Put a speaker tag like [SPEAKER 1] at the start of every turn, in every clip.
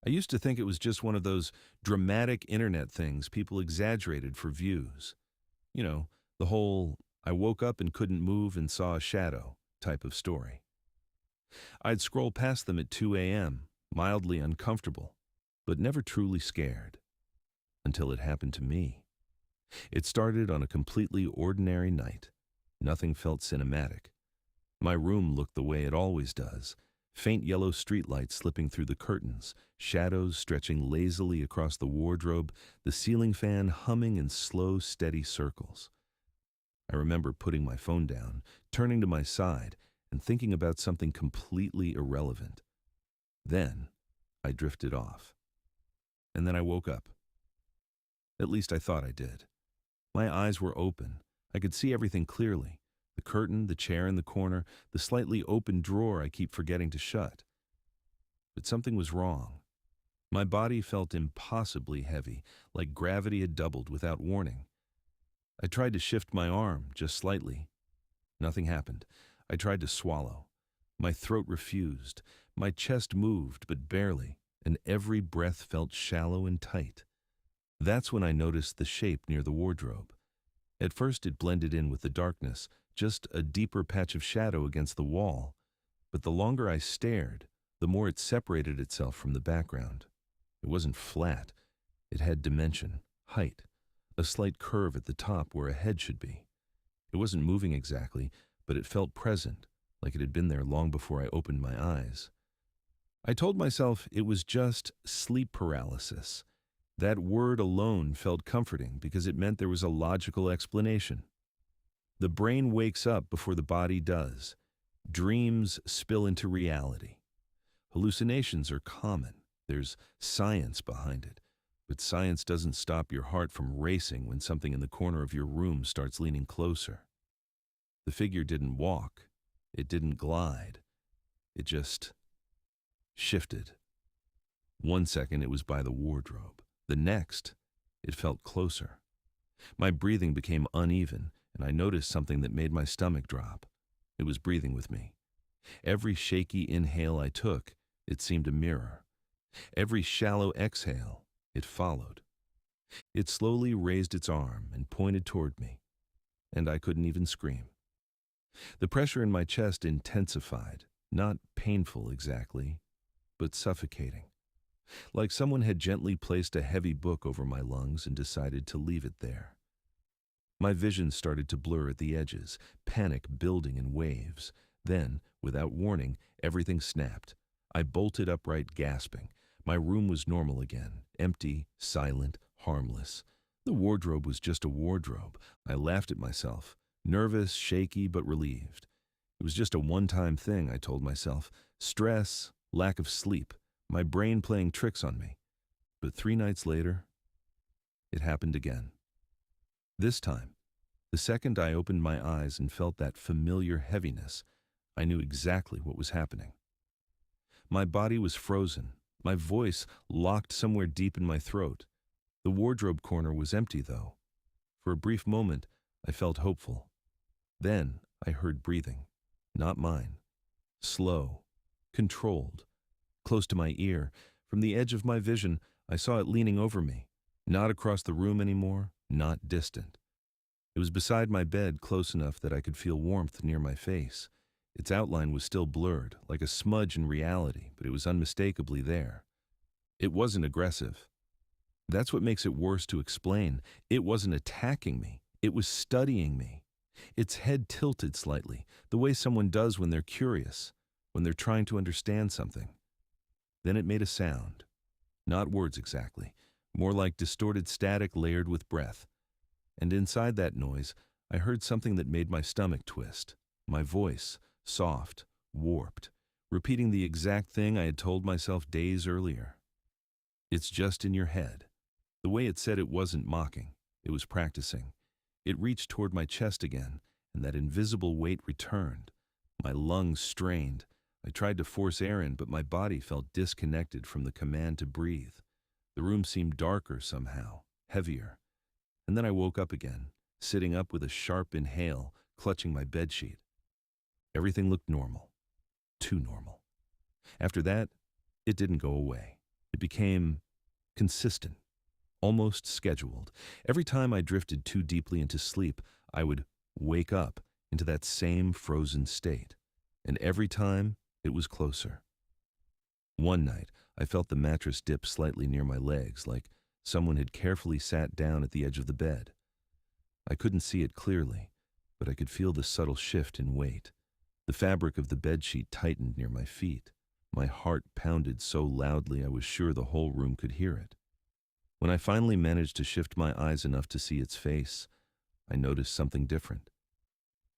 [SPEAKER 1] I used to think it was just one of those dramatic internet things people exaggerated for views. You know, the whole "I woke up and couldn't move and saw a shadow" type of story. I'd scroll past them at 2 a.m., mildly uncomfortable, but never truly scared, until it happened to me. It started on a completely ordinary night. Nothing felt cinematic. My room looked the way it always does. Faint yellow streetlights slipping through the curtains, shadows stretching lazily across the wardrobe, the ceiling fan humming in slow, steady circles. I remember putting my phone down, turning to my side, and thinking about something completely irrelevant. Then, I drifted off. And then I woke up. At least I thought I did. My eyes were open. I could see everything clearly. The curtain, the chair in the corner, the slightly open drawer I keep forgetting to shut. But something was wrong. My body felt impossibly heavy, like gravity had doubled without warning. I tried to shift my arm, just slightly. Nothing happened. I tried to swallow. My throat refused. My chest moved, but barely, and every breath felt shallow and tight. That's when I noticed the shape near the wardrobe. At first it blended in with the darkness, just a deeper patch of shadow against the wall. But the longer I stared, the more it separated itself from the background. It wasn't flat. It had dimension, height, a slight curve at the top where a head should be. It wasn't moving exactly, but it felt present, like it had been there long before I opened my eyes. I told myself it was just sleep paralysis. That word alone felt comforting because it meant there was a logical explanation. The brain wakes up before the body does. Dreams spill into reality. Hallucinations are common. There's science behind it. But science doesn't stop your heart from racing when something in the corner of your room starts leaning closer. The figure didn't walk. It didn't glide. It just shifted. 1 second it was by the wardrobe. The next, it felt closer. My breathing became uneven, and I noticed something that made my stomach drop. It was breathing with me. Every shaky inhale I took, it seemed a mirror. Every shallow exhale, it followed. It slowly raised its arm and pointed toward me, and I couldn't even scream. The pressure in my chest intensified, not painful exactly, but suffocating. Like someone had gently placed a heavy book over my lungs and decided to leave it there. My vision started to blur at the edges, panic building in waves. Then, without warning, everything snapped. I bolted upright, gasping. My room was normal again, empty, silent, harmless. The wardrobe was just a wardrobe. I laughed at myself, nervous, shaky, but relieved. It was just a one-time thing, I told myself. Stress, lack of sleep, my brain playing tricks on me. But 3 nights later, it happened again. This time, the second I opened my eyes and felt that familiar heaviness, I knew exactly what was happening. My body was frozen, my voice locked somewhere deep in my throat. The wardrobe corner was empty, though. For a brief moment, I felt hopeful. Then I heard breathing, not mine. Slow, controlled, close to my ear. From the edge of my vision, I saw it leaning over me, not across the room anymore, not distant. It was beside my bed, close enough that I could feel warmth near my face. Its outline was still blurred, like a smudge in reality, but it was unmistakably there. It wasn't aggressive. That's what makes it worse to explain. It wasn't attacking me. It was studying me. Its head tilted slightly, the way someone does when they're curious, when they're trying to understand something. Then it made a sound. Not words exactly, more like distorted static layered with breath. And inside that noise, I heard something that made my stomach twist. My voice, soft, warped, repeating the exact thing I had told myself days earlier. It's just in your head. The way it said it wasn't mocking. It was practicing. It reached toward my chest again, and that invisible weight returned. My lungs strained. I tried to force air in, but my body felt disconnected from the command to breathe. The room seemed darker somehow, heavier. And then I woke up again, sitting up with a sharp inhale, clutching my bedsheet. Everything looked normal. Too normal. After that, it didn't go away. It became consistent, almost scheduled. Every time I drifted too deeply into sleep, I would wake up into that same frozen state. And every time, it was closer. One night, I felt the mattress dip slightly near my legs, like someone had carefully sat down at the edge of the bed. I couldn't see it clearly, but I could feel the subtle shift in weight. The fabric of the bedsheet tightened near my feet. My heart pounded so loudly I was sure the whole room could hear it. When I finally managed to shift my eyes enough to see its face, I noticed something different.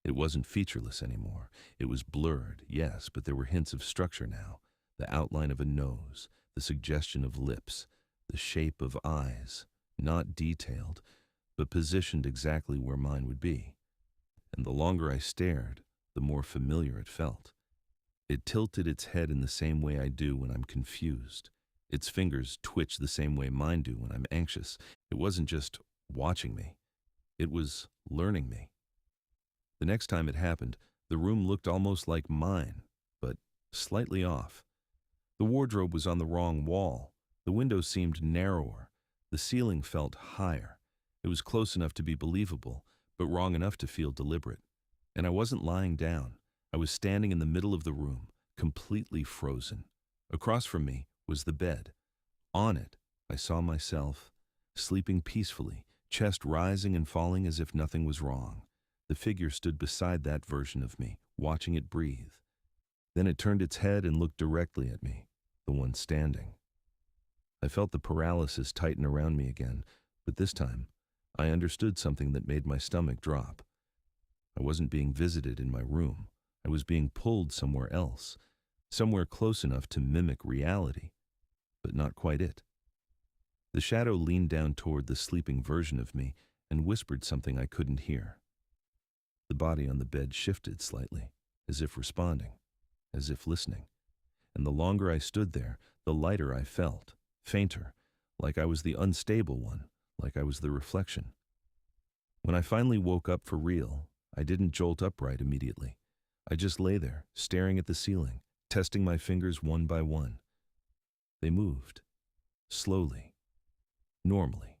[SPEAKER 1] It wasn't featureless anymore. It was blurred, yes, but there were hints of structure now. The outline of a nose, the suggestion of lips, the shape of eyes, not detailed, but positioned exactly where mine would be. And the longer I stared, the more familiar it felt. It tilted its head in the same way I do when I'm confused. Its fingers twitched the same way mine do when I'm anxious. It wasn't just watching me. It was learning me. The next time it happened, the room looked almost like mine, but slightly off. The wardrobe was on the wrong wall. The window seemed narrower. The ceiling felt higher. It was close enough to be believable, but wrong enough to feel deliberate. And I wasn't lying down. I was standing in the middle of the room, completely frozen. Across from me was the bed. On it, I saw myself, sleeping peacefully, chest rising and falling as if nothing was wrong. The figure stood beside that version of me, watching it breathe. Then it turned its head and looked directly at me, the one standing. I felt the paralysis tighten around me again, but this time, I understood something that made my stomach drop. I wasn't being visited in my room. I was being pulled somewhere else, somewhere close enough to mimic reality, but not quite it. The shadow leaned down toward the sleeping version of me and whispered something I couldn't hear. The body on the bed shifted slightly, as if responding, as if listening. And the longer I stood there, the lighter I felt, fainter, like I was the unstable one, like I was the reflection. When I finally woke up for real, I didn't jolt upright immediately. I just lay there, staring at the ceiling, testing my fingers one by one. They moved, slowly, normally.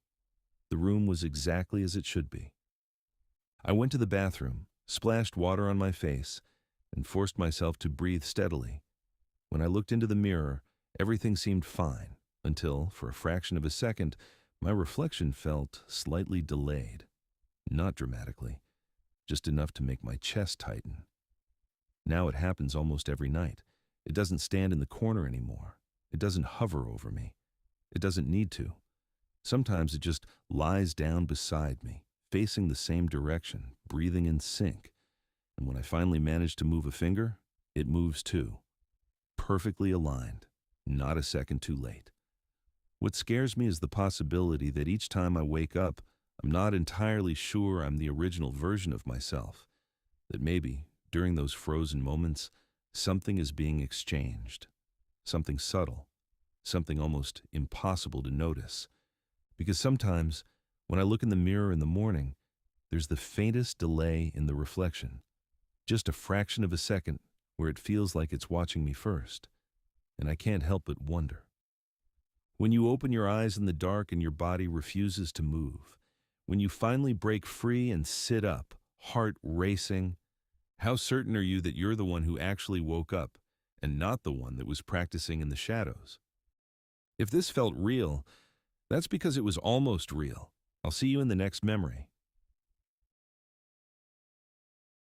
[SPEAKER 1] The room was exactly as it should be. I went to the bathroom, splashed water on my face, and forced myself to breathe steadily. When I looked into the mirror, everything seemed fine, until, for a fraction of a second, my reflection felt slightly delayed. Not dramatically, just enough to make my chest tighten. Now it happens almost every night. It doesn't stand in the corner anymore. It doesn't hover over me. It doesn't need to. Sometimes it just lies down beside me, facing the same direction, breathing in sync. And when I finally manage to move a finger, it moves too. Perfectly aligned, not a second too late. What scares me is the possibility that each time I wake up, I'm not entirely sure I'm the original version of myself. That maybe, during those frozen moments, something is being exchanged. Something subtle. Something almost impossible to notice. Because sometimes, when I look in the mirror in the morning, there's the faintest delay in the reflection. Just a fraction of a second where it feels like it's watching me first. And I can't help but wonder. When you open your eyes in the dark and your body refuses to move, when you finally break free and sit up, heart racing, how certain are you that you're the one who actually woke up and not the one that was practicing in the shadows? If this felt real, that's because it was almost real. I'll see you in the next memory.